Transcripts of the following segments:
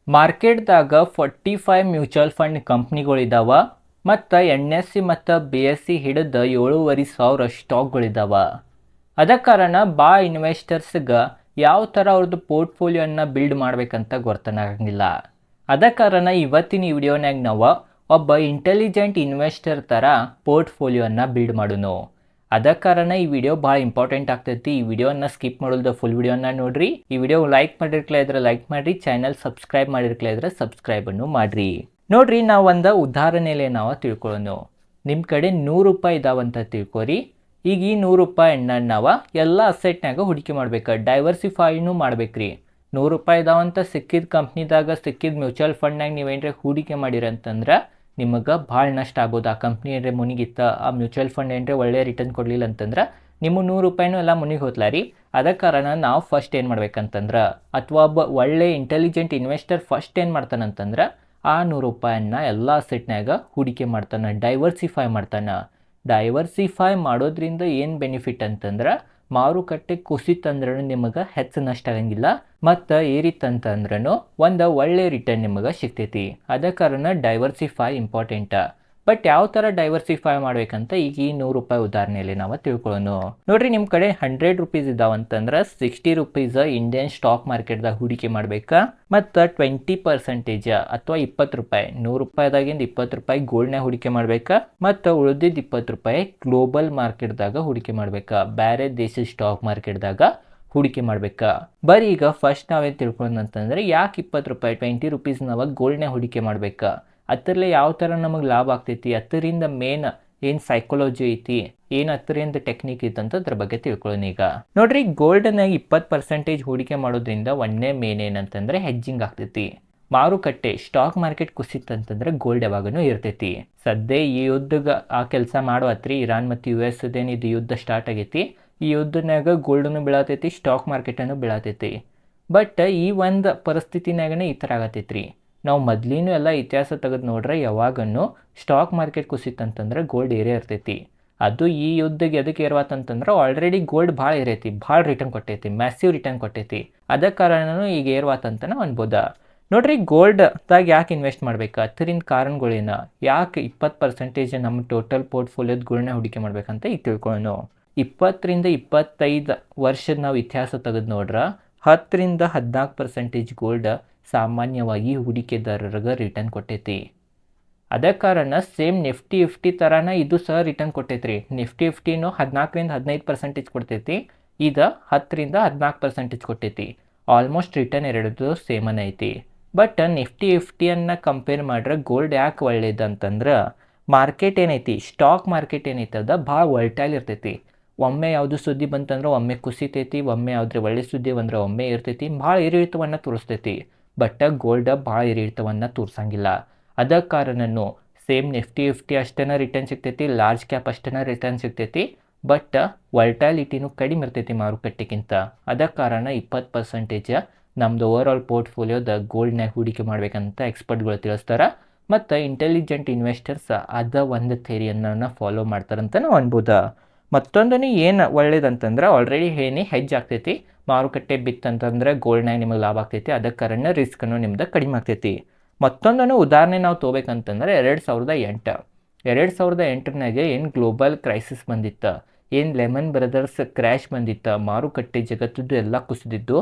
ಮಾರ್ಕೆಟ್ದಾಗ 45 mutual fund ಕಂಪ್ನಿಗಳಿದಾವ ಮತ್ತು NSE ಮತ್ತು BSE ಹಿಡಿದು 7,500 ಸ್ಟಾಕ್ಗಳಿದಾವ. ಅದ ಕಾರಣ ಇನ್ವೆಸ್ಟರ್ಸ್ಗೆ ಯಾವ ಥರ ಅವ್ರದ್ದು ಪೋರ್ಟ್ಫೋಲಿಯೋನ ಬಿಲ್ಡ್ ಮಾಡ್ಬೇಕಂತ ಗೊತ್ತಾಗಂಗಿಲ್ಲ. ಅದ ಕಾರಣ ಇವತ್ತಿನ ಈ ವಿಡಿಯೋನಾಗ ನಾವು ಒಬ್ಬ ಇಂಟೆಲಿಜೆಂಟ್ ಇನ್ವೆಸ್ಟರ್ ಥರ ಪೋರ್ಟ್ಫೋಲಿಯೋನ ಬಿಲ್ಡ್ ಮಾಡೋನು. ಅದ ಕಾರಣ ಈ ವಿಡಿಯೋ ಭಾಳ ಇಂಪಾರ್ಟೆಂಟ್ ಆಗ್ತೈತಿ. ಈ ವಿಡಿಯೋನ ಸ್ಕಿಪ್ ಮಾಡೋದು ಫುಲ್ ವಿಡಿಯೋನ ನೋಡ್ರಿ. ಈ ವಿಡಿಯೋ ಲೈಕ್ ಮಾಡಿರ್ಕಲ ಇದ್ರೆ ಲೈಕ್ ಮಾಡ್ರಿ, ಚಾನಲ್ ಸಬ್ಸ್ಕ್ರೈಬ್ ಮಾಡಿರ್ಕಲ ಇದ್ರೆ ಸಬ್ಸ್ಕ್ರೈಬ್ ಅನ್ನು ಮಾಡ್ರಿ. ನೋಡ್ರಿ, ನಾವು ಒಂದು ಉದಾಹರಣೆಯಲ್ಲಿ ನಾವು ತಿಳ್ಕೊಳ್ಳೋಣ. ನಿಮ್ಮ ಕಡೆ 100 ರೂಪಾಯಿ ಇದಾವಂತ ತಿಳ್ಕೊರಿ. ಈಗ ಈ 100 ರೂಪಾಯಿನ ನಾವು ಎಲ್ಲ ಅಸೆಟ್ನಾಗ ಹೂಡಿಕೆ ಮಾಡ್ಬೇಕು, ಡೈವರ್ಸಿಫೈನು ಮಾಡ್ಬೇಕ್ರಿ. 100 ರೂಪಾಯಿ ಇದಾವಂತ ಸಿಕ್ಕಿದ ಕಂಪ್ನಿದಾಗ ಸಿಕ್ಕಿದ ಮ್ಯೂಚುವಲ್ ಫಂಡ್ನಾಗ ನೀವೇನ್ರೆ ಹೂಡಿಕೆ ಮಾಡಿರಂತಂದ್ರೆ ನಿಮಗೆ ಭಾಳ ನಷ್ಟ ಆಗೋದು. ಆ ಕಂಪ್ನಿ ಏನ್ರೆ ಮುನಿಗಿತ್ತ, ಆ ಮ್ಯೂಚುವಲ್ ಫಂಡ್ ಏನ್ರೆ ಒಳ್ಳೆ ರಿಟರ್ನ್ ಕೊಡಲಿಲ್ಲ ಅಂತಂದ್ರೆ ನಿಮ್ಮ 100 ರೂಪಾಯಿನೂ ಎಲ್ಲ ಮುನಿಗೆ ಹೋತ್ಲ ರೀ. ಅದ ಕಾರಣ ನಾವು ಫಸ್ಟ್ ಏನು ಮಾಡ್ಬೇಕಂತಂದ್ರೆ, ಅಥವಾ ಒಬ್ಬ ಒಳ್ಳೆ ಇಂಟೆಲಿಜೆಂಟ್ ಇನ್ವೆಸ್ಟರ್ ಫಸ್ಟ್ ಏನು ಮಾಡ್ತಾನಂತಂದ್ರೆ ಆ 100 ರೂಪಾಯಿನ ಎಲ್ಲ ಅಸೆಟ್ನಾಗ ಹೂಡಿಕೆ ಮಾಡ್ತಾನೆ, ಡೈವರ್ಸಿಫೈ ಮಾಡ್ತಾನೆ. ಡೈವರ್ಸಿಫೈ ಮಾಡೋದ್ರಿಂದ ಏನು ಬೆನಿಫಿಟ್ ಅಂತಂದ್ರೆ, ಮಾರುಕಟ್ಟೆ ಕುಸಿತಂದ್ರೂ ನಿಮಗೆ ಹೆಚ್ಚು ನಷ್ಟ ಆಗಂಗಿಲ್ಲ, ಮತ್ತು ಏರಿತಂತಂದ್ರೂ ಒಂದು ಒಳ್ಳೆ ರಿಟರ್ನ್ ನಿಮಗೆ ಸಿಗ್ತೈತಿ. ಅದ ಕಾರಣ ಡೈವರ್ಸಿಫೈ ಇಂಪಾರ್ಟೆಂಟ್. ಬಟ್ ಯಾವ ಥರ ಡೈವರ್ಸಿಫೈ ಮಾಡ್ಬೇಕಂತ ಈಗ ಈ 100 ರೂಪಾಯಿ ಉದಾಹರಣೆಯಲ್ಲಿ ನಾವು ತಿಳ್ಕೊಳ್ಳೋಣ. ನೋಡ್ರಿ, ನಿಮ್ಮ ಕಡೆ 100 ರೂಪೀಸ್ ಇದಾವಂತಂದ್ರೆ 60 ರೂಪೀಸ್ ಇಂಡಿಯನ್ ಸ್ಟಾಕ್ ಮಾರ್ಕೆಟ್ದಾಗ ಹೂಡಿಕೆ ಮಾಡ್ಬೇಕಾ, ಮತ್ತು 20% ಅಥವಾ 20 ರೂಪಾಯಿ 100 ರೂಪಾಯಿದಾಗಿಂದ 20 ರೂಪಾಯಿ ಗೋಲ್ಡ್ನಾಗ ಹೂಡಿಕೆ ಮಾಡ್ಬೇಕಾ, ಮತ್ತು ಉಳಿದಿದ್ದ 20 ರೂಪಾಯಿ ಗ್ಲೋಬಲ್ ಮಾರ್ಕೆಟ್ದಾಗ ಹೂಡಿಕೆ ಮಾಡ್ಬೇಕಾ, ಬೇರೆ ದೇಶದ ಸ್ಟಾಕ್ ಮಾರ್ಕೆಟ್ದಾಗ ಹೂಡಿಕೆ ಮಾಡ್ಬೇಕಾ. ಬರೀ ಈಗ ಫಸ್ಟ್ ನಾವೇನು ತಿಳ್ಕೊಳ್ಳೋದಂತಂದ್ರೆ, ಯಾಕೆ 20 ರೂಪಾಯಿ 20 ರೂಪೀಸ್ ನಾವು ಗೋಲ್ಡ್ನಾಗ ಹೂಡಿಕೆ ಮಾಡ್ಬೇಕಾ, ಅದರಲ್ಲಿ ಯಾವ ಥರ ನಮಗೆ ಲಾಭ ಆಗ್ತೈತಿ, ಅದರಿಂದ ಮೇನ್ ಏನು ಸೈಕಾಲಜಿ ಐತಿ, ಏನು ಅದರಿಂದ ಟೆಕ್ನಿಕ್ ಐತಂತ ಅದ್ರ ಬಗ್ಗೆ ತಿಳ್ಕೊಳ್ಳೋಣ. ಈಗ ನೋಡ್ರಿ, ಗೋಲ್ಡ್ನಾಗ 20% ಹೂಡಿಕೆ ಮಾಡೋದ್ರಿಂದ ಒಂದೇ ಮೇನ್ ಏನಂತಂದ್ರೆ ಹೆಜ್ಜಿಂಗ್ ಆಗ್ತೈತಿ. ಮಾರುಕಟ್ಟೆ ಸ್ಟಾಕ್ ಮಾರ್ಕೆಟ್ ಕುಸಿತಂತಂದ್ರೆ ಗೋಲ್ಡ್ ಯಾವಾಗನೂ ಇರ್ತೈತಿ. ಸದ್ಯ ಈ ಯುದ್ಧಗೆ ಆ ಕೆಲಸ ಮಾಡುವತ್ರಿ, ಇರಾನ್ ಮತ್ತು US ಇದು ಯುದ್ಧ ಸ್ಟಾರ್ಟ್ ಆಗೈತಿ. ಈ ಯುದ್ಧನಾಗ ಗೋಲ್ಡನ್ನು ಬೀಳತೈತಿ, ಸ್ಟಾಕ್ ಮಾರ್ಕೆಟನ್ನು ಬೀಳತೈತಿ. ಬಟ್ ಈ ಒಂದು ಪರಿಸ್ಥಿತಿನಾಗನೇ ಈ ಥರ ಆಗತೈತ್ರಿ. ನಾವು ಮೊದ್ಲಿನೂ ಎಲ್ಲ ಇತಿಹಾಸ ತೆಗೆದು ನೋಡ್ರೆ ಯಾವಾಗನ್ನು ಸ್ಟಾಕ್ ಮಾರ್ಕೆಟ್ ಕುಸಿತಂತಂದ್ರೆ ಗೋಲ್ಡ್ ಏರೇ ಇರ್ತೈತಿ. ಅದು ಈ ಯುದ್ಧಗೆ ಎದಕ್ಕೆ ಏರ್ವಾತಂತಂದ್ರೆ ಆಲ್ರೆಡಿ ಗೋಲ್ಡ್ ಭಾಳ ಏರೈತಿ, ಭಾಳ ರಿಟರ್ನ್ ಕೊಟ್ಟೈತಿ, ಮ್ಯಾಸಿವ್ ರಿಟರ್ನ್ ಕೊಟ್ಟೈತಿ. ಅದ ಕಾರಣನೂ ಈಗ ಏರ್ವಾತಂತನ ಅನ್ಬೋದ. ನೋಡ್ರಿ, ಗೋಲ್ಡ್ದಾಗ ಯಾಕೆ ಇನ್ವೆಸ್ಟ್ ಮಾಡ್ಬೇಕು, ಅದರಿಂದ ಕಾರಣಗಳೇನು, ಯಾಕೆ 20% ನಮ್ಮ ಟೋಟಲ್ ಪೋರ್ಟ್ಫೋಲಿಯೋದ ಗೋಲ್ಡ್ನ ಹೂಡಿಕೆ ಮಾಡ್ಬೇಕಂತ ಈಗ ತಿಳ್ಕೊಳ್ಳೋಣ. 20 ರಿಂದ 25 ವರ್ಷದ ನಾವು ಇತಿಹಾಸ ತೆಗೆದು ನೋಡ್ರೆ 10 ರಿಂದ 14% ಗೋಲ್ಡ್ ಸಾಮಾನ್ಯವಾಗಿ ಹೂಡಿಕೆದಾರರಿಗೆ ರಿಟರ್ನ್ ಕೊಟ್ಟೈತಿ. ಅದ ಕಾರಣ ಸೇಮ್ ನಿಫ್ಟಿ 50 ಥರನ ಇದು ಸಹ ರಿಟರ್ನ್ ಕೊಟ್ಟೈತ್ರಿ. ನಿಫ್ಟಿ 50ನೂ 14 ರಿಂದ 15% ಕೊಡ್ತೈತಿ, ಇದು 10 ರಿಂದ 14% ಕೊಟ್ಟೈತಿ. ಆಲ್ಮೋಸ್ಟ್ ರಿಟರ್ನ್ ಎರಡದು ಸೇಮನ್ ಐತಿ. ಬಟ್ ನಿಫ್ಟಿ 50ಅನ್ನು ಕಂಪೇರ್ ಮಾಡ್ರೆ ಗೋಲ್ಡ್ ಯಾಕೆ ಒಳ್ಳೇದಂತಂದ್ರೆ, ಮಾರ್ಕೆಟ್ ಏನೈತಿ, ಸ್ಟಾಕ್ ಮಾರ್ಕೆಟ್ ಏನೈತದ ಭಾಳ ವಲ್ಟೈಲ್ ಇರ್ತೈತಿ. ಒಮ್ಮೆ ಯಾವುದು ಸುದ್ದಿ ಬಂತಂದ್ರೆ ಒಮ್ಮೆ ಕುಸಿತೈತಿ, ಒಮ್ಮೆ ಯಾವುದ್ರೆ ಒಳ್ಳೆ ಸುದ್ದಿ ಬಂದ್ರೆ ಒಮ್ಮೆ ಇರ್ತೈತಿ, ಭಾಳ ಏರಿಳಿತವನ್ನು ತೋರಿಸ್ತೈತಿ. ಬಟ್ ಗೋಲ್ಡ್ ಭಾಳ ಏರಿಳಿತವನ್ನು ತೋರಿಸಂಗಿಲ್ಲ. ಅದ ಕಾರಣನೂ ಸೇಮ್ ನಿಫ್ಟಿ 50 ಅಷ್ಟೇನ ರಿಟರ್ನ್ ಸಿಗ್ತೈತಿ, ಲಾರ್ಜ್ ಕ್ಯಾಪ್ ಅಷ್ಟೇನ ರಿಟರ್ನ್ ಸಿಗ್ತೈತಿ. ಬಟ್ ವಲ್ಟಾಲಿಟಿನೂ ಕಡಿಮೆ ಇರ್ತೈತಿ ಮಾರುಕಟ್ಟೆಗಿಂತ. ಅದ ಕಾರಣ 20% ನಮ್ಮದು ಓವರ್ ಆಲ್ ಪೋರ್ಟ್ಫೋಲಿಯೋದ ಗೋಲ್ಡ್ನಾಗ ಹೂಡಿಕೆ ಮಾಡ್ಬೇಕಂತ ಎಕ್ಸ್ಪರ್ಟ್ಗಳು ತಿಳಿಸ್ತಾರೆ. ಮತ್ತು ಇಂಟೆಲಿಜೆಂಟ್ ಇನ್ವೆಸ್ಟರ್ಸ್ ಅದ ಒಂದು ಥಿಯರಿಯನ್ನು ಫಾಲೋ ಮಾಡ್ತಾರಂತ ನಾವು ಅನ್ಬೋದು. ಮತ್ತೊಂದು ಏನು ಒಳ್ಳೇದಂತಂದ್ರೆ, ಆಲ್ರೆಡಿ ಹೆಜ್ಜ್ ಆಗ್ತೈತಿ. ಮಾರುಕಟ್ಟೆ ಬಿತ್ತಂತಂದ್ರೆ ಗೋಲ್ಡ್ನಾಗ ನಿಮಗೆ ಲಾಭ ಆಗ್ತೈತಿ, ಅದಕ್ಕೆ ಕಾರಣ ರಿಸ್ಕನ್ನು ನಿಮ್ದು ಕಡಿಮೆ ಆಗ್ತೈತಿ. ಮತ್ತೊಂದನ್ನು ಉದಾಹರಣೆ ನಾವು ತೊಗೋಬೇಕಂತಂದ್ರೆ 2008. 2008ನಾಗೆ ಏನು ಗ್ಲೋಬಲ್ ಕ್ರೈಸಿಸ್ ಬಂದಿತ್ತು, ಏನು ಲೆಮನ್ ಬ್ರದರ್ಸ್ ಕ್ರ್ಯಾಶ್ ಬಂದಿತ್ತು, ಮಾರುಕಟ್ಟೆ ಜಗತ್ತದ್ದು ಎಲ್ಲ ಕುಸಿದಿದ್ದು.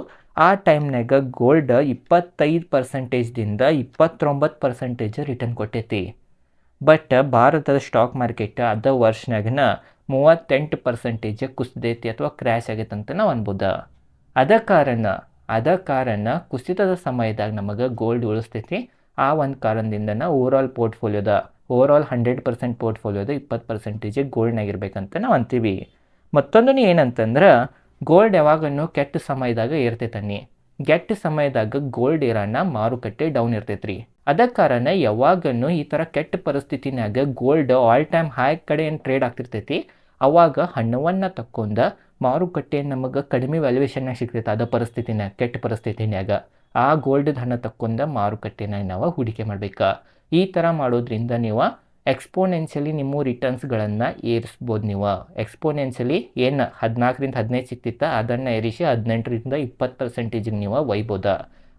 ಆ ಟೈಮ್ನಾಗ ಗೋಲ್ಡ್ 25%ದಿಂದ 29% ರಿಟರ್ನ್ ಕೊಟ್ಟೈತಿ. ಬಟ್ ಭಾರತದ ಸ್ಟಾಕ್ ಮಾರ್ಕೆಟ್ ಅದ ವರ್ಷನಾಗನ 38% ಕುಸಿದೈತಿ ಅಥವಾ ಕ್ರ್ಯಾಶ್ ಆಗೈತೆ ಅಂತ ನಾವು ಅನ್ಬೋದು. ಅದ ಕಾರಣ ಕುಸಿತದ ಸಮಯದಾಗ ನಮಗೆ ಗೋಲ್ಡ್ ಉಳಿಸ್ತೈತಿ. ಆ ಒಂದು ಕಾರಣದಿಂದ ಓವರ್ ಆಲ್ 100% ಪೋರ್ಟ್ಫೋಲಿಯೋದ 20% ಗೋಲ್ಡ್ನಾಗಿರ್ಬೇಕಂತ ನಾವು ಅಂತೀವಿ. ಮತ್ತೊಂದು ಏನಂತಂದ್ರೆ, ಗೋಲ್ಡ್ ಯಾವಾಗನ್ನು ಕೆಟ್ಟ ಸಮಯದಾಗ ಇರ್ತೈತನ್ನಿ. ಕೆಟ್ಟ ಸಮಯದಾಗ ಗೋಲ್ಡ್ ಇರೋಣ ಮಾರುಕಟ್ಟೆ ಡೌನ್ ಇರ್ತೈತ್ರಿ. ಅದ ಕಾರಣ ಯಾವಾಗನ್ನು ಈ ಥರ ಕೆಟ್ಟ ಪರಿಸ್ಥಿತಿನಾಗ ಗೋಲ್ಡ್ ಆಲ್ ಟೈಮ್ ಹೈ ಕಡೆ ಏನು ಟ್ರೇಡ್ ಆಗ್ತಿರ್ತೈತಿ, ಅವಾಗ ಹಣವನ್ನು ತಕ್ಕೊಂಡ ಮಾರುಕಟ್ಟೆ ನಮಗೆ ಕಡಿಮೆ ವ್ಯಾಲ್ಯೂಯೇಷನ್ನಾಗ ಸಿಗ್ತೈತೆ. ಅದ ಪರಿಸ್ಥಿತಿನಾಗ, ಕೆಟ್ಟ ಪರಿಸ್ಥಿತಿನಾಗ ಆ ಗೋಲ್ಡ್ ಹಣ ತಕ್ಕೊಂಡ ಮಾರುಕಟ್ಟೆನಾಗ ನಾವು ಹೂಡಿಕೆ ಮಾಡ್ಬೇಕು. ಈ ಥರ ಮಾಡೋದ್ರಿಂದ ನೀವು ಎಕ್ಸ್ಪೋನೆನ್ಷಿಯಲಿ ನಿಮ್ಮ ರಿಟರ್ನ್ಸ್ಗಳನ್ನು ಏರಿಸ್ಬೋದು. ನೀವು ಎಕ್ಸ್ಪೋನೆನ್ಷಿಯಲಿ ಏನು 14 ರಿಂದ 15 ಸಿಗ್ತಿತ್ತ ಅದನ್ನು ಏರಿಸಿ 18 ರಿಂದ 20% ನೀವು ಒಯ್ಬೋದು.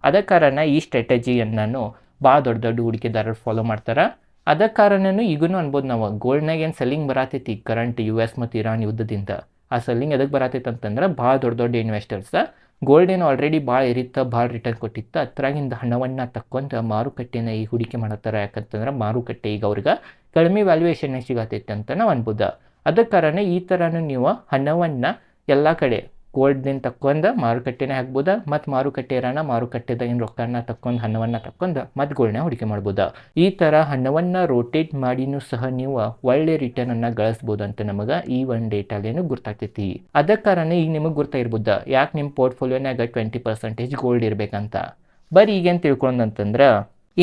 ಅದ ಕಾರಣ ಈ ಸ್ಟ್ರಾಟಜಿಯನ್ನು ಭಾಳ ದೊಡ್ಡ ದೊಡ್ಡ ಹೂಡಿಕೆದಾರರು ಫಾಲೋ ಮಾಡ್ತಾರೆ. ಅದ ಕಾರಣನೂ ಈಗನೂ ಅನ್ಬೋದು ನಾವು ಗೋಲ್ಡ್ನಾಗ ಏನು ಸೆಲ್ಲಿಂಗ್ ಬರತೈತಿ ಕರೆಂಟ್ US ಮತ್ತು ಇರಾನ್ ಯುದ್ಧದಿಂದ. ಆ ಸೆಲ್ಲಿಂಗ್ ಎದಕ್ಕೆ ಬರತೈತೆ ಅಂತಂದ್ರೆ ಭಾಳ ದೊಡ್ಡ ದೊಡ್ಡ ಇನ್ವೆಸ್ಟರ್ಸ್ ಗೋಲ್ಡ್ ಏನು ಆಲ್ರೆಡಿ ಭಾಳ ಇರಿತ್ತ ಭಾಳ ರಿಟರ್ನ್ ಕೊಟ್ಟಿತ್ತು ಅದ್ರಾಗಿಂದ ಹಣವನ್ನು ತಕ್ಕೊಂತ ಮಾರುಕಟ್ಟೆನ ಈ ಹೂಡಿಕೆ ಮಾಡತ್ತಾರ. ಯಾಕಂತಂದ್ರೆ ಮಾರುಕಟ್ಟೆ ಈಗ ಅವ್ರಿಗೆ ಕಡಿಮೆ ವ್ಯಾಲ್ಯೂಯೇಷನ್ ಸಿಗತೈತೆ ಅಂತ ನಾವು ಅನ್ಬೋದು. ಅದ ಕಾರಣ ಈ ಥರನೂ ನೀವು ಹಣವನ್ನು ಎಲ್ಲ ಕಡೆ ಗೋಲ್ಡ್ದಿಂದ ತಕ್ಕೊಂಡು ಮಾರುಕಟ್ಟೆನೇ ಹಾಕ್ಬೋದ ಮತ್ತು ಮಾರುಕಟ್ಟೆ ಇರೋಣ ಮಾರುಕಟ್ಟೆದ ಏನು ರೊಕ್ಕನ ತಕ್ಕೊಂಡು ಹಣವನ್ನು ತಕ್ಕೊಂಡು ಮತ್ತು ಗೋಲ್ಡ್ನ ಹೂಡಿಕೆ ಮಾಡ್ಬೋದ. ಈ ಥರ ಹಣವನ್ನು ರೋಟೇಟ್ ಮಾಡಿನೂ ಸಹ ನೀವು ಒಳ್ಳೆ ರಿಟರ್ನನ್ನು ಗಳಿಸ್ಬೋದು ಅಂತ ನಮಗೆ ಈ ಒಂದು ಡೇಟಾಲೇನು ಗುರ್ತಾಗ್ತೈತಿ. ಅದ ಕಾರಣ ಈಗ ನಿಮಗೆ ಗುರ್ತಾಗಿರ್ಬೋದ ಯಾಕೆ ನಿಮ್ಮ ಪೋರ್ಟ್ಫೋಲಿಯೋನಾಗ 20% ಗೋಲ್ಡ್ ಇರಬೇಕಂತ. ಬರೀ ಈಗೇನು ತಿಳ್ಕೊಂಡಂತಂದ್ರೆ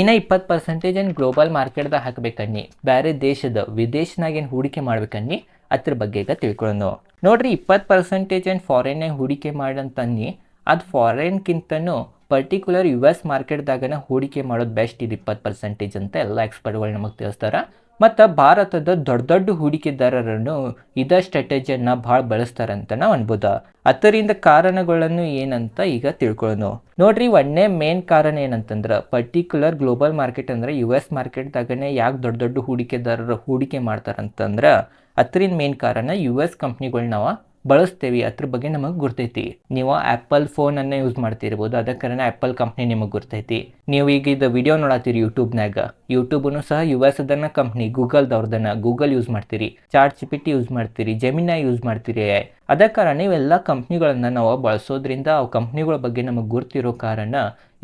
ಇನ್ನು 20% ಏನು ಗ್ಲೋಬಲ್ ಮಾರ್ಕೆಟ್ದಾಗ ಹಾಕಬೇಕನ್ನಿ, ಬೇರೆ ದೇಶದ ವಿದೇಶನಾಗ ಏನು ಹೂಡಿಕೆ ಮಾಡ್ಬೇಕನ್ನಿ, ಅದ್ರ ಬಗ್ಗೆ ಈಗ ತಿಳ್ಕೊಳ್ಳೋಣ. ನೋಡ್ರಿ 20% ಏನು ಫಾರಿನ್ನಾಗ ಹೂಡಿಕೆ ಮಾಡಂತನ್ನಿ, ಅದು ಫಾರಿನ್ಗಿಂತನೂ ಪರ್ಟಿಕ್ಯುಲರ್ US ಮಾರ್ಕೆಟ್ದಾಗನ ಹೂಡಿಕೆ ಮಾಡೋದು ಬೆಸ್ಟ್ ಇದು 20% ಅಂತ ಎಲ್ಲ ಎಕ್ಸ್ಪರ್ಟ್ಗಳು ನಮಗೆ ತಿಳಿಸ್ತಾರೆ. ಮತ್ತು ಭಾರತದ ದೊಡ್ಡ ದೊಡ್ಡ ಹೂಡಿಕೆದಾರರನ್ನು ಇದೇ ಸ್ಟ್ರಾಟಜಿಯನ್ನು ಭಾಳ ಬಳಸ್ತಾರಂತ ನಾವು ಅನ್ಬೋದು. ಅದರಿಂದ ಕಾರಣಗಳನ್ನು ಏನಂತ ಈಗ ತಿಳ್ಕೊಳ್ಳೋಣ. ನೋಡ್ರಿ ಒಂದೇ ಮೇನ್ ಕಾರಣ ಏನಂತಂದ್ರೆ ಪರ್ಟಿಕ್ಯುಲರ್ ಗ್ಲೋಬಲ್ ಮಾರ್ಕೆಟ್ ಅಂದರೆ US ಮಾರ್ಕೆಟ್ದಾಗನೇ ಯಾಕೆ ದೊಡ್ಡ ದೊಡ್ಡ ಹೂಡಿಕೆದಾರರು ಹೂಡಿಕೆ ಮಾಡ್ತಾರಂತಂದ್ರೆ ಅದರಿಂದ ಮೇನ್ ಕಾರಣ US ಕಂಪ್ನಿಗಳು ನಾವು ಬಳಸ್ತೇವೆ ಅದ್ರ ಬಗ್ಗೆ ನಮಗೆ ಗುರ್ತೈತಿ. ನೀವು ಆ್ಯಪಲ್ ಫೋನನ್ನು ಯೂಸ್ ಮಾಡ್ತಿರ್ಬೋದು, ಅದ ಕಾರಣ ಆ್ಯಪಲ್ ಕಂಪ್ನಿ ನಿಮಗೆ ಗುರ್ತೈತಿ. ನೀವು ಈಗ ಇದು ವಿಡಿಯೋ ನೋಡತ್ತೀರಿ ಯೂಟ್ಯೂಬ್ನಾಗ, ಯೂಟ್ಯೂಬನ್ನು ಸಹ US ಅದನ್ನ ಕಂಪ್ನಿ ಗೂಗಲ್ದವ್ರದನ್ನ ಗೂಗಲ್ ಯೂಸ್ ಮಾಡ್ತೀರಿ, ChatGPT ಯೂಸ್ ಮಾಡ್ತೀರಿ, ಜೆಮಿನೈ ಯೂಸ್ ಮಾಡ್ತೀರಿ. ಅದ ಕಾರಣ ಇವೆಲ್ಲ ಕಂಪ್ನಿಗಳನ್ನು ನಾವು ಬಳಸೋದ್ರಿಂದ ಅವು ಕಂಪ್ನಿಗಳ ಬಗ್ಗೆ ನಮಗೆ ಗುರ್ತಿರೋ ಕಾರಣ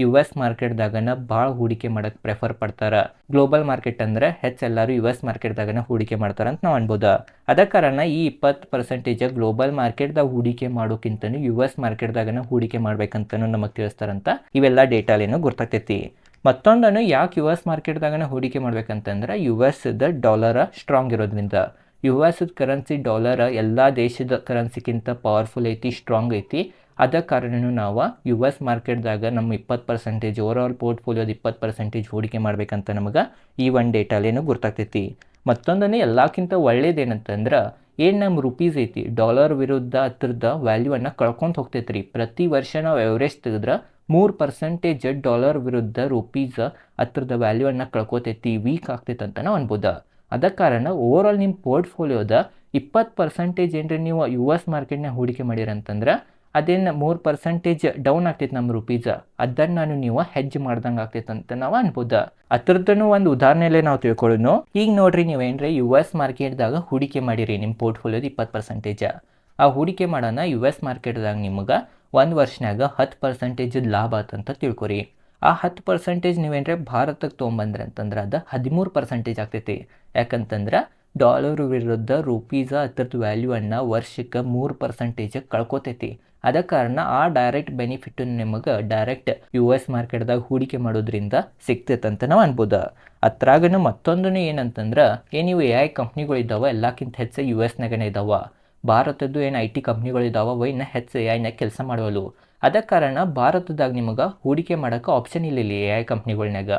US ಮಾರ್ಕೆಟ್ದಾಗನ ಭಾಳ ಹೂಡಿಕೆ ಮಾಡೋಕ್ಕೆ ಪ್ರೆಫರ್ ಪಡ್ತಾರೆ. ಗ್ಲೋಬಲ್ ಮಾರ್ಕೆಟ್ ಅಂದರೆ ಎಲ್ಲರೂ US ಮಾರ್ಕೆಟ್ದಾಗನ ಹೂಡಿಕೆ ಮಾಡ್ತಾರೆ ಅಂತ ನಾವು ಅನ್ಬೋದು. ಅದ ಕಾರಣ ಈ 20% ಗ್ಲೋಬಲ್ ಮಾರ್ಕೆಟ್ದಾಗ ಹೂಡಿಕೆ ಮಾಡೋಕ್ಕಿಂತನೂ US ಮಾರ್ಕೆಟ್ದಾಗನ ಹೂಡಿಕೆ ಮಾಡ್ಬೇಕಂತನೂ ನಮಗೆ ತಿಳಿಸ್ತಾರಂತ ಇವೆಲ್ಲ ಡೇಟಾಲೇನೋ ಗುರ್ತಾಗ್ತೈತಿ. ಮತ್ತೊಂದನ್ನು ಯಾಕೆ US ಮಾರ್ಕೆಟ್ದಾಗನ ಹೂಡಿಕೆ ಮಾಡ್ಬೇಕಂತಂದ್ರೆ USದ ಡಾಲರ ಸ್ಟ್ರಾಂಗ್ ಇರೋದ್ರಿಂದ. US ಕರೆನ್ಸಿ ಡಾಲರ್ ಎಲ್ಲ ದೇಶದ ಕರೆನ್ಸಿಗಿಂತ ಪವರ್ಫುಲ್ ಐತಿ, ಸ್ಟ್ರಾಂಗ್ ಐತಿ. ಅದ ಕಾರಣನೂ ನಾವು US ಮಾರ್ಕೆಟ್ದಾಗ ನಮ್ಮ 20% ಓವರ್ ಆಲ್ ಪೋರ್ಟ್ಫೋಲಿಯೋದ 20% ಹೂಡಿಕೆ ಮಾಡ್ಬೇಕಂತ ನಮಗೆ ಈ ಒಂದು ಡೇಟಾಲೇನು ಗುರ್ತಾಗ್ತೈತಿ. ಮತ್ತೊಂದನೇ ಎಲ್ಲಕ್ಕಿಂತ ಒಳ್ಳೇದೇನಂತಂದ್ರೆ ಏನು ನಮ್ಮ ರುಪೀಸ್ ಐತಿ ಡಾಲರ್ ವಿರುದ್ಧ ಅದ್ರದ್ದು ವ್ಯಾಲ್ಯೂವನ್ನು ಕಳ್ಕೊಂತ ಹೋಗ್ತೈತ್ರಿ. ಪ್ರತಿ ವರ್ಷ ನಾವು ಎವರೇಜ್ ತೆಗೆದ್ರೆ 3% ಡಾಲರ್ ವಿರುದ್ಧ ರುಪೀಸ್ ಅದ್ರದ್ದು ವ್ಯಾಲ್ಯೂವನ್ನು ಕಳ್ಕೊತೈತಿ, ವೀಕ್ ಆಗ್ತೈತೆ ಅಂತ ನಾವು ಅನ್ಬೋದು. ಅದ ಕಾರಣ ಓವರ್ ಆಲ್ ನಿಮ್ಮ ಪೋರ್ಟ್ಫೋಲಿಯೋದ 20% ಏನ್ರಿ ನೀವು US ಮಾರ್ಕೆಟ್ನಾಗ ಹೂಡಿಕೆ ಮಾಡಿರಂತಂದ್ರೆ ಅದೇನು 3% ಡೌನ್ ಆಗ್ತೈತೆ ನಮ್ಮ ರುಪೀಸ್, ಅದನ್ನು ನೀವು ಹೆಡ್ಜ್ ಮಾಡ್ದಂಗೆ ಆಗ್ತೈತೆ ಅಂತ ನಾವು ಅನ್ಬೋದು. ಅದ್ರದ್ದು ಒಂದು ಉದಾಹರಣೆಯಲ್ಲೇ ನಾವು ತಿಳ್ಕೊಳ್ಳೋಣ. ಈಗ ನೋಡ್ರಿ ನೀವೇನ್ರಿ US ಮಾರ್ಕೆಟ್ದಾಗ ಹೂಡಿಕೆ ಮಾಡಿರಿ ನಿಮ್ಮ ಪೋರ್ಟ್ಫೋಲಿಯೋದ 20%. ಆ ಹೂಡಿಕೆ ಮಾಡೋಣ US ಮಾರ್ಕೆಟ್ದಾಗ ನಿಮಗೆ ಒಂದು ವರ್ಷನಾಗ 10% ಲಾಭ ಆತಂತ ತಿಳ್ಕೊರಿ. ಆ 10% ನೀವೇನ್ರಿ ಭಾರತಕ್ಕೆ ತೊಗೊಂಬಂದ್ರಿ ಅಂತಂದ್ರೆ ಅದು 13% ಆಗ್ತೈತಿ. ಯಾಕಂತಂದ್ರೆ ಡಾಲರ್ ವಿರುದ್ಧ ರುಪೀಸ ಅದ್ರದ್ದು ವ್ಯಾಲ್ಯೂವನ್ನು ವರ್ಷಕ್ಕೆ 3% ಕಳ್ಕೊತೈತಿ. ಅದ ಕಾರಣ ಆ ಡೈರೆಕ್ಟ್ ಬೆನಿಫಿಟ್ ನಿಮಗೆ ಡೈರೆಕ್ಟ್ US ಮಾರ್ಕೆಟ್ದಾಗ ಹೂಡಿಕೆ ಮಾಡೋದ್ರಿಂದ ಸಿಗ್ತೈತೆ ಅಂತ ನಾವು ಅನ್ಬೋದು. ಅದ್ರಾಗನು ಮತ್ತೊಂದು ಏನಂತಂದ್ರೆ ನೀವು AI ಕಂಪ್ನಿಗಳಿದ್ದಾವೆ ಎಲ್ಲಕ್ಕಿಂತ ಹೆಚ್ಚು US ಇದ್ದಾವೆ. ಭಾರತದ್ದು ಏನು IT ಕಂಪ್ನಿಗಳಿದ್ದಾವೆ ಅವು ಇನ್ನು ಹೆಚ್ಚು AIನಾಗ ಕೆಲಸ ಮಾಡೋಳು. ಅದ ಕಾರಣ ಭಾರತದಾಗ ನಿಮಗೆ ಹೂಡಿಕೆ ಮಾಡೋಕೆ ಆಪ್ಷನ್ ಇಲ್ಲ AI ಕಂಪ್ನಿಗಳ್ನಾಗ.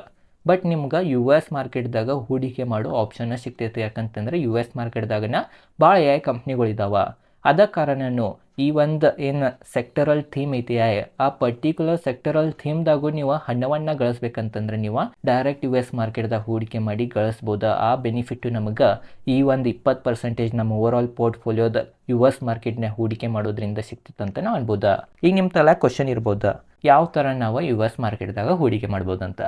ಬಟ್ ನಿಮ್ಗೆ US ಮಾರ್ಕೆಟ್ದಾಗ ಹೂಡಿಕೆ ಮಾಡೋ ಆಪ್ಷನ್ನ ಸಿಗ್ತೈತೆ. ಯಾಕಂತಂದ್ರೆ US ಮಾರ್ಕೆಟ್ದಾಗನ ಭಾಳ AI ಕಂಪ್ನಿಗಳಿದ್ದಾವೆ. ಅದ ಕಾರಣನೂ ಈ ಒಂದು ಏನು ಸೆಕ್ಟರಲ್ ಥೀಮ್ ಐತಿ ಆ ಪರ್ಟಿಕ್ಯುಲರ್ ಸೆಕ್ಟರಲ್ ಥೀಮ್ದಾಗೂ ನೀವು ಹಣವನ್ನು ಗಳಿಸ್ಬೇಕಂತಂದ್ರೆ ನೀವು ಡೈರೆಕ್ಟ್ US ಮಾರ್ಕೆಟ್ದಾಗ ಹೂಡಿಕೆ ಮಾಡಿ ಗಳಿಸ್ಬೋದು. ಆ ಬೆನಿಫಿಟ್ಟು ನಮಗೆ ಈ ಒಂದು 20% ನಮ್ಮ ಓವರ್ ಆಲ್ ಪೋರ್ಟ್ಫೋಲಿಯೋದ US ಮಾರ್ಕೆಟ್ನ ಹೂಡಿಕೆ ಮಾಡೋದ್ರಿಂದ ಸಿಗ್ತೈತೆ ಅಂತ ನಾವು ಅನ್ಬೋದು. ಈಗ ನಿಮ್ಮ ತಲೆ ಕ್ವಶನ್ ಇರ್ಬೋದು, ಯಾವ ಥರ ನಾವು US ಮಾರ್ಕೆಟ್ದಾಗ ಹೂಡಿಕೆ ಮಾಡ್ಬೋದಂತ.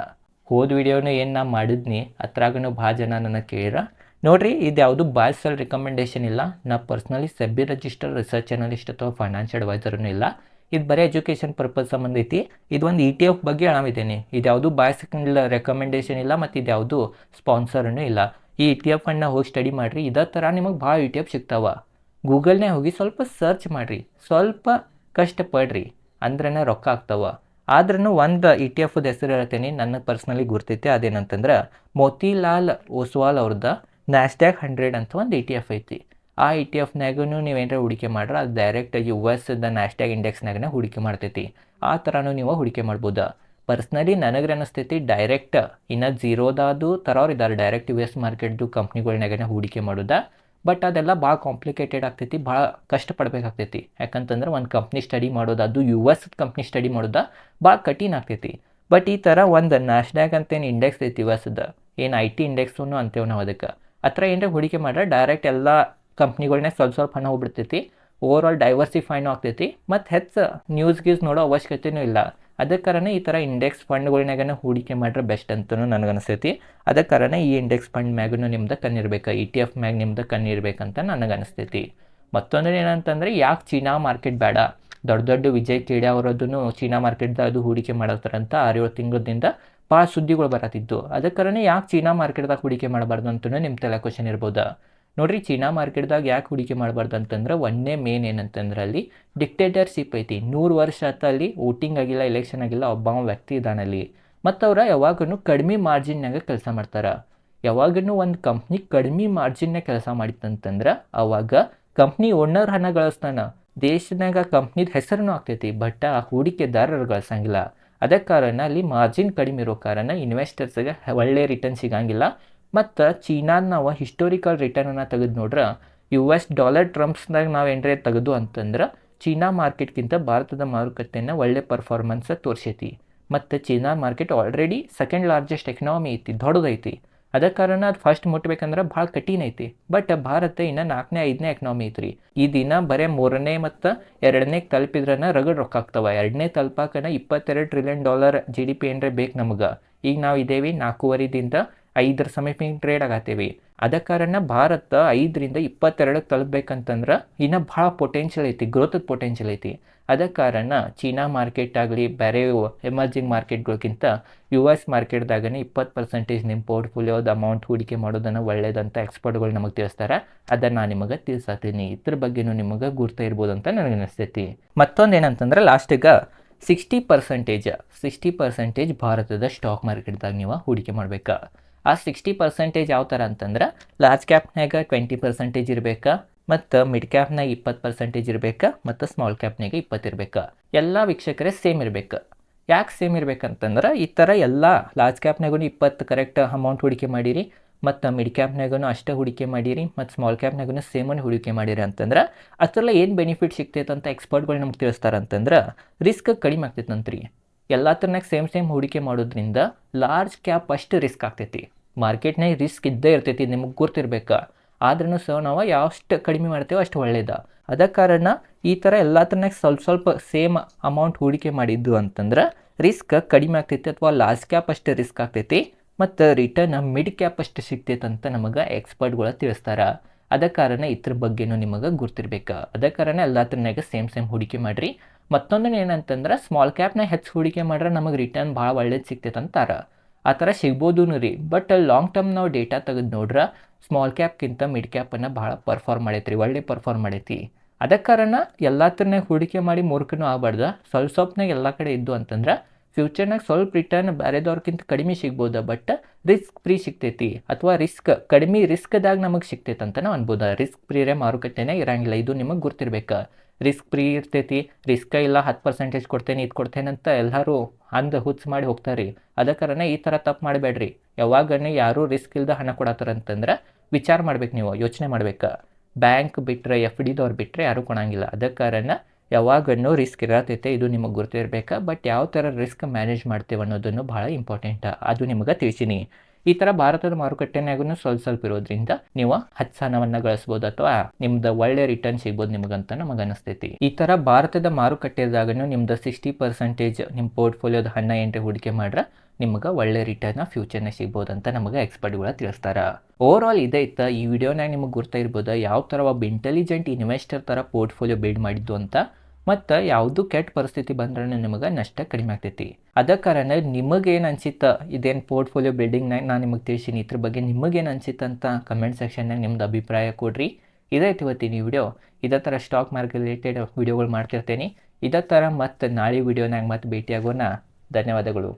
ಹೋದ ವಿಡಿಯೋನು ಏನು ನಾ ಮಾಡಿದ್ನಿ ಅದ್ರಾಗೂ ಭಾಳ ಜನ ನನಗೆ ಕೇಳಿರ. ನೋಡಿರಿ, ಇದು ಯಾವುದು ಬಾಯ್ ಸೆಲ್ ರಿಕಮೆಂಡೇಷನ್ ಇಲ್ಲ. ನಾ personally SEBI register research analyst ಅಥವಾ ಫೈನಾನ್ಷಿಯಲ್ ಅಡ್ವೈಸರ್ನೂ ಇಲ್ಲ. ಇದು ಬರೀ ಎಜುಕೇಷನ್ ಪರ್ಪಸ್ ಸಂಬಂಧ ಐತಿ. ಇದು ಒಂದು ETF ಬಗ್ಗೆ ಹೇಳಾಮಿದ್ದೇನೆ. ಇದು ಯಾವುದು ಬಾಯ್ ಸೆಲ್ ರೆಕಮೆಂಡೇಷನ್ ಇಲ್ಲ ಮತ್ತು ಇದು ಯಾವುದು ಸ್ಪಾನ್ಸರ್ನೂ ಇಲ್ಲ. ಈ ETF ಅನ್ನು ಹೋಗಿ ಸ್ಟಡಿ ಮಾಡಿರಿ. ಇದೇ ಥರ ನಿಮಗೆ ಭಾಳ ETF ಸಿಗ್ತಾವೆ. ಗೂಗಲ್ನೇ ಹೋಗಿ ಸ್ವಲ್ಪ ಸರ್ಚ್ ಮಾಡಿರಿ, ಸ್ವಲ್ಪ ಕಷ್ಟಪಡ್ರಿ ಅಂದ್ರೇ ರೊಕ್ಕ ಆಗ್ತಾವೆ. ಆದ್ರೂ ಒಂದು ETF ಹೆಸರು ಹೇಳ್ತೇನೆ, ನನಗೆ ಪರ್ಸ್ನಲಿ ಗುರ್ತೈತೆ. ಅದೇನಂತಂದ್ರೆ ಮೋತಿಲಾಲ್ ಓಸ್ವಾಲ್ ಅವ್ರದ್ದು NASDAQ 100 ಅಂತ ಒಂದು ETF ಐತಿ. ಆ ETF ನೀವೇನಾರ ಹೂಡಿಕೆ ಮಾಡ್ರೆ ಅದು ಡೈರೆಕ್ಟ್ USದ NASDAQ ಇಂಡೆಕ್ಸ್ನಾಗನೇ ಹೂಡಿಕೆ ಮಾಡ್ತೈತಿ. ಆ ಥರನೂ ನೀವು ಹೂಡಿಕೆ ಮಾಡ್ಬೋದು. ಪರ್ಸ್ನಲಿ ನನಗೆ ಅನ್ನಿಸ್ತೈತಿ ಡೈರೆಕ್ಟ್ ಇನ್ನು ಝೀರೋದಾದು ಥರವ್ರು ಇದ್ದಾರೆ ಡೈರೆಕ್ಟ್ US ಮಾರ್ಕೆಟ್ದು ಕಂಪ್ನಿಗಳ್ನಾಗನೇ ಹೂಡಿಕೆ ಮಾಡೋದ. ಬಟ್ ಅದೆಲ್ಲ ಭಾಳ ಕಾಂಪ್ಲಿಕೇಟೆಡ್ ಆಗ್ತೈತಿ, ಭಾಳ ಕಷ್ಟಪಡಬೇಕಾಗ್ತೈತಿ. ಯಾಕಂತಂದ್ರೆ ಒಂದು ಕಂಪ್ನಿ ಸ್ಟಡಿ ಮಾಡೋದು, ಅದು US ಕಂಪ್ನಿ ಸ್ಟಡಿ ಮಾಡೋದು ಭಾಳ ಕಠಿಣ ಆಗ್ತೈತಿ. ಬಟ್ ಈ ಥರ ಒಂದು ನ್ಯಾಸ್ಡ್ಯಾಕ್ ಅಂತೇನು ಇಂಡೆಕ್ಸ್ ಐತಿ US ಏನು IT ಇಂಡೆಕ್ಸೂ ಅಂತೇವೆ ನಾವು, ಅದಕ್ಕೆ ಆ ಥರ ಏನರ ಹೂಡಿಕೆ ಮಾಡ್ರೆ ಡೈರೆಕ್ಟ್ ಎಲ್ಲ ಕಂಪ್ನಿಗಳ್ನೇ ಸ್ವಲ್ಪ ಹಣ ಹೋಗ್ಬಿಡ್ತೈತಿ. ಓವರ್ ಆಲ್ ಡೈವರ್ಸಿಫೈನೂ ಆಗ್ತೈತಿ ಮತ್ತು ಹೆಚ್ಚು ನ್ಯೂಸ್ ನೋಡೋ ಅವಶ್ಯಕತೆಯೂ ಇಲ್ಲ. ಅದಕ್ಕೆ ಕಾರಣ ಈ ಥರ ಇಂಡೆಕ್ಸ್ ಫಂಡ್ಗಳ್ನಾಗನ ಹೂಡಿಕೆ ಮಾಡ್ರೆ ಬೆಸ್ಟ್ ಅಂತಲೂ ನನಗೆ ಅನಿಸ್ತೈತಿ. ಅದಕ್ಕೆ ಕಾರಣ ಈ ಇಂಡೆಕ್ಸ್ ಫಂಡ್ ಮ್ಯಾಗೂ ನಿಮ್ದು ಕಣ್ಣಿರ್ಬೇಕು, ETF ಮ್ಯಾಗ ನಿಮ್ದು ಕಣ್ಣಿರ್ಬೇಕಂತ ನನಗೆ ಅನಿಸ್ತೈತಿ. ಮತ್ತೊಂದು ಏನಂತಂದರೆ, ಯಾಕೆ ಚೀನಾ ಮಾರ್ಕೆಟ್ ಬೇಡ? ದೊಡ್ಡ ವಿಜಯ್ ಕೇಡಿ ಅವರದ್ದು ಚೀನಾ ಮಾರ್ಕೆಟ್ದಾಗ ಅದು ಹೂಡಿಕೆ ಮಾಡತ್ತಾರಂತ 6-7 ತಿಂಗಳಿಂದ ಭಾಳ ಸುದ್ದಿಗಳು ಬರತ್ತಿದ್ದು. ಅದಕ್ಕೆ ಕಾರಣ ಯಾಕೆ ಚೀನಾ ಮಾರ್ಕೆಟ್ದಾಗ ಹೂಡಿಕೆ ಮಾಡಬಾರ್ದು ಅಂತಲೂ ನಿಮ್ಮ ತಲೆ ಕ್ವಶನ್ ಇರ್ಬೋದು. ನೋಡಿರಿ, ಚೀನಾ ಮಾರ್ಕೆಟ್ದಾಗ ಯಾಕೆ ಹೂಡಿಕೆ ಮಾಡಬಾರ್ದು ಅಂತಂದ್ರೆ, ಒಂದೇ ಮೇನ್ ಏನಂತಂದ್ರೆ ಅಲ್ಲಿ ಡಿಕ್ಟೇಟರ್ಶಿಪ್ ಐತಿ. 100 ವರ್ಷ ಆತ ಅಲ್ಲಿ ವೋಟಿಂಗ್ ಆಗಿಲ್ಲ, ಎಲೆಕ್ಷನ್ ಆಗಿಲ್ಲ, ಒಬ್ಬ ವ್ಯಕ್ತಿ ಇದ್ದಾನಲ್ಲಿ. ಮತ್ತು ಅವ್ರು ಯಾವಾಗೂ ಕಡಿಮೆ ಮಾರ್ಜಿನ್ನಾಗ ಕೆಲಸ ಮಾಡ್ತಾರೆ. ಯಾವಾಗೂ ಒಂದು ಕಂಪ್ನಿ ಕಡಿಮೆ ಮಾರ್ಜಿನ್ನಾಗ ಕೆಲಸ ಮಾಡಿತ್ತಂತಂದ್ರೆ ಅವಾಗ ಕಂಪ್ನಿ ಓನರ್ ಹಣ ಗಳಿಸ್ತಾನೆ, ದೇಶನಾಗ ಕಂಪ್ನಿದ ಹೆಸರನ್ನು ಆಗ್ತೈತಿ, ಬಟ್ ಆ ಹೂಡಿಕೆದಾರರು ಗಳಿಸಂಗಿಲ್ಲ. ಅದಕ್ಕೆ ಕಾರಣ ಅಲ್ಲಿ ಮಾರ್ಜಿನ್ ಕಡಿಮೆ ಇರೋ ಕಾರಣ ಇನ್ವೆಸ್ಟರ್ಸ್ಗೆ ಒಳ್ಳೆ ರಿಟರ್ನ್ ಸಿಗಂಗಿಲ್ಲ. ಮತ್ತು ಚೀನಾದ ನಾವು ಹಿಸ್ಟೋರಿಕಲ್ ರಿಟರ್ನನ್ನು ತೆಗೆದು ನೋಡ್ರೆ, US ಡಾಲರ್ ಟ್ರಂಪ್ಸ್ನಾಗ ನಾವು ಏನ್ರೇ ತೆಗೆದು ಅಂತಂದ್ರೆ ಚೀನಾ ಮಾರ್ಕೆಟ್ಗಿಂತ ಭಾರತದ ಮಾರುಕಟ್ಟೆನ ಒಳ್ಳೆ ಪರ್ಫಾರ್ಮೆನ್ಸ್ ತೋರಿಸೈತಿ. ಮತ್ತು China market already second largest economy ಐತಿ, ದೊಡ್ಡದೈತಿ. ಅದಕ್ಕೆ ಕಾರಣ ಅದು ಫಸ್ಟ್ ಮುಟ್ಬೇಕಂದ್ರೆ ಭಾಳ ಕಠಿಣ ಐತಿ. ಬಟ್ ಭಾರತ ಇನ್ನು 4ನೇ 5ನೇ ಎಕನಾಮಿ ಐತ್ರಿ. ಈ ದಿನ ಬರೀ 3ನೇ ಮತ್ತು 2ನೇ ತಲುಪಿದ್ರನ ರಗಡ್ ರೊಕ್ಕ ಆಗ್ತವೆ. 2ನೇ ತಲುಪಾಕನ $22 ಟ್ರಿಲಿಯನ್ GDP ಏನ್ರೇ ಬೇಕು ನಮ್ಗೆ. ಈಗ ನಾವು ಇದೇವಿ 4.5ರಿಂದ 5 ಸಮೀಪ ಟ್ರೇಡ್ ಆಗತ್ತೇವಿ. ಅದಕ್ಕೆ ಕಾರಣ ಭಾರತ 5ರಿಂದ 22 ತಲುಪಬೇಕಂತಂದ್ರೆ ಇನ್ನೂ ಭಾಳ ಪೊಟೆನ್ಷಿಯಲ್ ಐತಿ, ಗ್ರೋತದ ಪೊಟೆನ್ಷಿಯಲ್ ಐತಿ. ಅದಕ್ಕೆ ಕಾರಣ ಚೀನಾ ಮಾರ್ಕೆಟ್ ಆಗಲಿ ಬೇರೆ ಎಮರ್ಜಿಂಗ್ ಮಾರ್ಕೆಟ್ಗಳಿಗಿಂತ US ಮಾರ್ಕೆಟ್ದಾಗನೇ 20% ನಿಮ್ಮ ಪೋರ್ಟ್ಫೋಲಿಯೋದ ಅಮೌಂಟ್ ಹೂಡಿಕೆ ಮಾಡೋದನ್ನು ಒಳ್ಳೇದಂತ ಎಕ್ಸ್ಪರ್ಟ್ಗಳು ನಮಗೆ ತಿಳಿಸ್ತಾರೆ. ಅದನ್ನು ನಾನು ನಿಮಗೆ ತಿಳಿಸತ್ತೀನಿ. ಇದ್ರ ಬಗ್ಗೆನೂ ನಿಮಗೆ ಗುರ್ತ ಇರ್ಬೋದು ಅಂತ ನನಗೆ ಅನಿಸ್ತೈತಿ. ಮತ್ತೊಂದು ಏನಂತಂದ್ರೆ, ಲಾಸ್ಟಿಗೆ 60% ಭಾರತದ ಸ್ಟಾಕ್ ಮಾರ್ಕೆಟ್ದಾಗ ನೀವು ಹೂಡಿಕೆ ಮಾಡ್ಬೇಕು. ಆ 60% ಯಾವ ಥರ ಅಂತಂದ್ರೆ, ಲಾರ್ಜ್ ಕ್ಯಾಪ್ನಾಗ 20% ಇರಬೇಕಾ, ಮತ್ತು ಮಿಡ್ ಕ್ಯಾಪ್ನಾಗ 20% ಇರಬೇಕಾ, ಮತ್ತು ಸ್ಮಾಲ್ ಕ್ಯಾಪ್ನಾಗ 20 ಇರಬೇಕಾ. ಎಲ್ಲ ವೀಕ್ಷಕರೇ ಸೇಮ್ ಇರಬೇಕು. ಯಾಕೆ ಸೇಮ್ ಇರಬೇಕಂತಂದ್ರೆ, ಈ ಥರ ಎಲ್ಲ ಲಾರ್ಜ್ ಕ್ಯಾಪ್ನಾಗೂ 20 ಕರೆಕ್ಟ್ ಅಮೌಂಟ್ ಹೂಡಿಕೆ ಮಾಡಿರಿ, ಮತ್ತು ಮಿಡ್ ಕ್ಯಾಪ್ನಾಗೂ ಅಷ್ಟೇ ಹೂಡಿಕೆ ಮಾಡಿರಿ, ಮತ್ತು ಸ್ಮಾಲ್ ಕ್ಯಾಪ್ನಾಗೂ ಸೇಮನ್ನು ಹೂಡಿಕೆ ಮಾಡಿರಿ ಅಂತಂದ್ರೆ ಅದರಲ್ಲಿ ಏನು ಬೆನಿಫಿಟ್ ಸಿಗ್ತೈತೆ ಅಂತ ಎಕ್ಸ್ಪರ್ಟ್ಗಳು ನಮ್ಗೆ ತಿಳಿಸ್ತಾರಂತಂದ್ರೆ, ರಿಸ್ಕ್ ಕಡಿಮೆ ಆಗ್ತೈತಂತ್ರಿ. ಎಲ್ಲ ಥರನಾಗ ಸೇಮ್ ಹೂಡಿಕೆ ಮಾಡೋದ್ರಿಂದ ಲಾರ್ಜ್ ಕ್ಯಾಪ್ ಅಷ್ಟು ರಿಸ್ಕ್ ಆಗ್ತೈತಿ. ಮಾರ್ಕೆಟ್ನಾಗ ರಿಸ್ಕ್ ಇದ್ದೇ ಇರ್ತೈತಿ, ನಿಮಗೆ ಗೊತ್ತಿರ್ಬೇಕು. ಆದ್ರೂ ಸಹ ನಾವು ಯಾವಷ್ಟು ಕಡಿಮೆ ಮಾಡ್ತೇವೆ ಅಷ್ಟು ಒಳ್ಳೇದು. ಅದಕ್ಕೆ ಕಾರಣ ಈ ಥರ ಎಲ್ಲ ಥರನಾಗ ಸ್ವಲ್ಪ ಸೇಮ್ ಅಮೌಂಟ್ ಹೂಡಿಕೆ ಮಾಡಿದ್ದು ಅಂತಂದ್ರೆ ರಿಸ್ಕ್ ಕಡಿಮೆ ಆಗ್ತೈತಿ, ಅಥವಾ ಲಾರ್ಜ್ ಕ್ಯಾಪ್ ಅಷ್ಟು ರಿಸ್ಕ್ ಆಗ್ತೈತಿ, ಮತ್ತು ರಿಟರ್ನ್ ಮಿಡ್ ಕ್ಯಾಪ್ ಅಷ್ಟು ಸಿಗ್ತೈತೆ ಅಂತ ನಮಗೆ ಎಕ್ಸ್ಪರ್ಟ್ಗಳು ತಿಳಿಸ್ತಾರೆ. ಅದಕ್ಕೆ ಕಾರಣ ಇದ್ರ ಬಗ್ಗೆನೂ ನಿಮಗೆ ಗೊತ್ತಿರ್ಬೇಕು. ಅದಕ್ಕೆ ಕಾರಣ ಎಲ್ಲ ಥರನಾಗ ಸೇಮ್ ಹೂಡಿಕೆ ಮಾಡಿರಿ. ಮತ್ತೊಂದು ಏನಂತಂದ್ರೆ, ಸ್ಮಾಲ್ ಕ್ಯಾಪ್ನಾಗ ಹೆಚ್ಚು ಹೂಡಿಕೆ ಮಾಡ್ರೆ ನಮಗೆ ರಿಟರ್ನ್ ಭಾಳ ಒಳ್ಳೇದು ಸಿಗ್ತೈತೆ ಅಂತಾರೆ. ಆ ಥರ ಸಿಗ್ಬೋದೂ ರೀ. ಬಟ್ ಲಾಂಗ್ ಟರ್ಮ್ ನಾವು ಡೇಟಾ ತೆಗೆದು ನೋಡ್ರೆ ಸ್ಮಾಲ್ ಕ್ಯಾಪ್ಗಿಂತ ಮಿಡ್ ಕ್ಯಾಪನ್ನು ಭಾಳ ಪರ್ಫಾರ್ಮ್ ಮಾಡೈತ್ರಿ, ಒಳ್ಳೆ ಪರ್ಫಾರ್ಮ್ ಮಾಡೈತಿ. ಅದಕ್ಕೆ ಕಾರಣ ಎಲ್ಲ ಥರನಾಗ ಹೂಡಿಕೆ ಮಾಡಿ ಮೂರ್ಖನೂ ಆಗಬಾರ್ದು. ಸ್ವಲ್ಪನಾಗ ಎಲ್ಲ ಕಡೆ ಇದ್ದು ಅಂತಂದ್ರೆ ಫ್ಯೂಚರ್ನಾಗ ಸ್ವಲ್ಪ ರಿಟರ್ನ್ ಬೇರೆದವ್ರಿಗಿಂತ ಕಡಿಮೆ ಸಿಗ್ಬೋದು, ಬಟ್ ರಿಸ್ಕ್ ಫ್ರೀ ಸಿಗ್ತೈತಿ, ಅಥವಾ ಕಡಿಮೆ ರಿಸ್ಕ್ದಾಗ ನಮಗೆ ಸಿಗ್ತೈತೆ ಅಂತ ನಾವು ಅನ್ಬೋದು. ರಿಸ್ಕ್ ಫ್ರೀರೇ ಮಾರುಕಟ್ಟೆನೇ ಇರಂಗಿಲ್ಲ, ಇದು ನಿಮಗೆ ಗೊತ್ತಿರ್ಬೇಕು. ರಿಸ್ಕ್ ಫ್ರೀ ಇರ್ತೈತಿ, ರಿಸ್ಕ ಇಲ್ಲ 10% ಕೊಡ್ತೇನೆ ಇದು ಕೊಡ್ತೇನೆ ಅಂತ ಎಲ್ಲರೂ ಹುಚ್ಚು ಮಾಡಿ ಹೋಗ್ತಾರೆ. ಅದ ಕಾರಣ ಈ ಥರ ತಪ್ಪು ಮಾಡಬೇಡ್ರಿ. ಯಾವಾಗನೇ ಯಾರೂ ರಿಸ್ಕ್ ಇಲ್ಲದೆ ಹಣ ಕೊಡತ್ತಾರಂತಂದ್ರೆ ವಿಚಾರ ಮಾಡ್ಬೇಕು, ನೀವು ಯೋಚನೆ ಮಾಡ್ಬೇಕು. ಬ್ಯಾಂಕ್ ಬಿಟ್ಟರೆ FDದವ್ರು ಬಿಟ್ಟರೆ ಯಾರೂ ಕೊಡಂಗಿಲ್ಲ. ಅದಕ್ಕೆ ಕಾರಣ ಯಾವಾಗನ್ನೂ ರಿಸ್ಕ್ ಇರತೈತೆ, ಇದು ನಿಮಗೆ ಗೊತ್ತಿರಬೇಕು. ಬಟ್ ಯಾವ ಥರ ರಿಸ್ಕ್ ಮ್ಯಾನೇಜ್ ಮಾಡ್ತೇವೆ ಅನ್ನೋದನ್ನು ಭಾಳ ಇಂಪಾರ್ಟೆಂಟ್, ಅದು ನಿಮಗೆ ತಿಳಿಸೀನಿ. ಈ ಥರ ಭಾರತದ ಮಾರುಕಟ್ಟೆನಾಗೂ ಸ್ವಲ್ಪ ಇರೋದ್ರಿಂದ ನೀವು ಹಣವನ್ನು ಗಳಿಸ್ಬೋದು, ಅಥವಾ ನಿಮ್ದು ಒಳ್ಳೆ ರಿಟರ್ನ್ ಸಿಗ್ಬೋದು ನಿಮಗಂತ ನಮಗೆ ಅನಿಸ್ತೈತಿ. ಈ ಥರ ಭಾರತದ ಮಾರುಕಟ್ಟೆದಾಗೂ ನಿಮ್ದು 60% ನಿಮ್ಮ ಪೋರ್ಟ್ಫೋಲಿಯೋದ ಹಣ ಏನ್ರಿ ಹೂಡಿಕೆ ಮಾಡ್ರೆ ನಿಮ್ಗೆ ಒಳ್ಳೆ ರಿಟರ್ನ್ ಫ್ಯೂಚರ್ನಾಗ ಸಿಗ್ಬೋದು ಅಂತ ನಮಗೆ ಎಕ್ಸ್ಪರ್ಟ್ಗಳು ತಿಳಿಸ್ತಾರೆ. ಓವರ್ ಆಲ್ ಇದೈತೆ ಈ ವಿಡಿಯೋನಾಗ ನಿಮಗೆ ಗೊತ್ತಾ ಇರ್ಬೋದು ಯಾವ ಥರ ಒಬ್ಬ ಇಂಟೆಲಿಜೆಂಟ್ ಇನ್ವೆಸ್ಟರ್ ಥರ ಪೋರ್ಟ್ಫೋಲಿಯೋ ಬಿಲ್ಡ್ ಮಾಡಿದ್ದು ಅಂತ. ಮತ್ತು ಯಾವುದು ಕೆಟ್ಟ ಪರಿಸ್ಥಿತಿ ಬಂದ್ರೆ ನಿಮಗೆ ನಷ್ಟ ಕಡಿಮೆ ಆಗ್ತೈತಿ. ಅದ ಕಾರಣ ನಿಮಗೇನು ಅನ್ಸಿತ್ತ ಇದೇನು ಪೋರ್ಟ್ಫೋಲಿಯೋ ಬಿಲ್ಡಿಂಗ್ನಾಗ ನಾನು ನಿಮಗೆ ತಿಳಿಸೀನಿ, ಇದ್ರ ಬಗ್ಗೆ ನಿಮಗೇನು ಅನ್ಸಿತ್ತು ಅಂತ ಕಮೆಂಟ್ ಸೆಕ್ಷನ್ನಾಗ ನಿಮ್ದು ಅಭಿಪ್ರಾಯ ಕೊಡ್ರಿ. ಇದೈತಿ ಇವತ್ತಿನ ವಿಡಿಯೋ. ಇದೇ ಥರ ಸ್ಟಾಕ್ ಮಾರ್ಕೆಟ್ ರಿಲೇಟೆಡ್ ವಿಡಿಯೋಗಳು ಮಾಡ್ತಿರ್ತೇನೆ. ಇದೇ ಥರ ಮತ್ತು ನಾಳೆ ವಿಡಿಯೋನಾಗ ಮತ್ತೆ ಭೇಟಿಯಾಗೋಣ. ಧನ್ಯವಾದಗಳು.